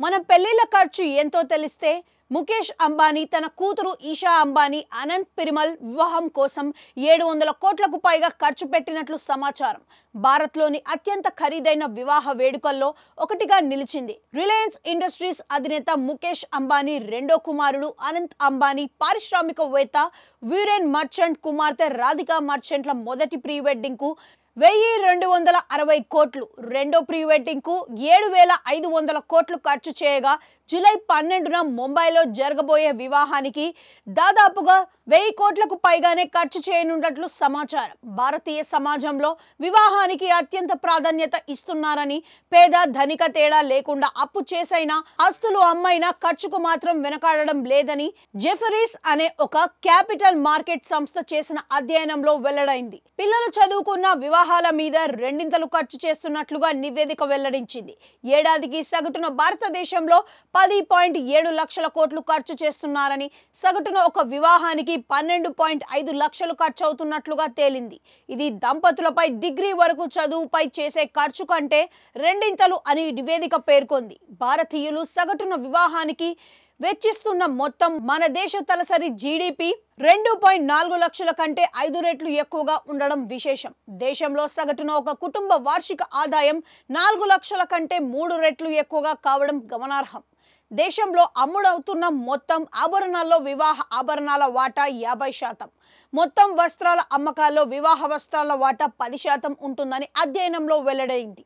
మన పెళ్లిళ్ళ ఖర్చు ఎంతో తెలిస్తే ముఖేష్ అంబానీ తన కూతురు ఈషా అంబానీ అనంత్ పిరమల్ వివాహం కోసం 700 కోట్లకు పైగా ఖర్చు పెట్టినట్లు సమాచారం. భారత్లోని అత్యంత ఖరీదైన వివాహ వేడుకల్లో ఒకటిగా నిలిచింది. రిలయన్స్ ఇండస్ట్రీస్ అధినేత ముఖేష్ అంబానీ రెండో కుమారుడు అనంత్ అంబానీ, పారిశ్రామికవేత్త వీరేన్ మర్చెంట్ కుమార్తె రాధికా మర్చెంట్ల మొదటి ప్రీ వెడ్డింగ్ కు 1260 కోట్లు, రెండో ప్రీ వెడ్డింగ్ కు 7500 కోట్లు ఖర్చు చేయగా జూలై 12న ముంబైలో జరగబోయే వివాహానికి దాదాపుగా 1000 కోట్లకు పైగానే ఖర్చు చేయనున్నట్లు సమాచారం. భారతీయ సమాజంలో వివాహానికి అత్యంత ప్రాధాన్యత ఇస్తున్నారని, పేద ధనిక తేడా లేకుండా అప్పు చేసైనా ఆస్తులు అమ్మైనా ఖర్చుకు మాత్రం వెనకాడడం లేదని జెఫరీస్ అనే ఒక క్యాపిటల్ మార్కెట్ సంస్థ చేసిన అధ్యయనంలో వెల్లడైంది. పిల్లలు చదువుకున్న వివాహాల మీద రెండింతలు ఖర్చు చేస్తున్నట్లుగా నివేదిక వెల్లడించింది. ఏడాదికి సగటున భారతదేశంలో 10.7 లక్షల కోట్లు ఖర్చు చేస్తున్నారని, సగటున ఒక వివాహానికి 12.5 లక్షలు ఖర్చు అవుతున్నట్లుగా తేలింది. ఇది దంపతులపై డిగ్రీ వరకు చదువుపై చేసే ఖర్చు కంటే రెండింతలు అని నివేదిక పేర్కొంది. భారతీయులు సగటున వివాహానికి వెచ్చిస్తున్న మొత్తం మన దేశ తలసరి జీడిపి 2.4 లక్షల కంటే 5 రెట్లు ఎక్కువగా ఉండడం విశేషం. దేశంలో సగటున ఒక కుటుంబ వార్షిక ఆదాయం 4 లక్షల కంటే 3 రెట్లు ఎక్కువగా కావడం గమనార్హం. దేశంలో అమ్ముడవుతున్న మొత్తం ఆభరణాల్లో వివాహ ఆభరణాల వాటా 50%, మొత్తం వస్త్రాల అమ్మకాల్లో వివాహ వస్త్రాల వాటా 10% ఉంటుందని అధ్యయనంలో వెల్లడైంది.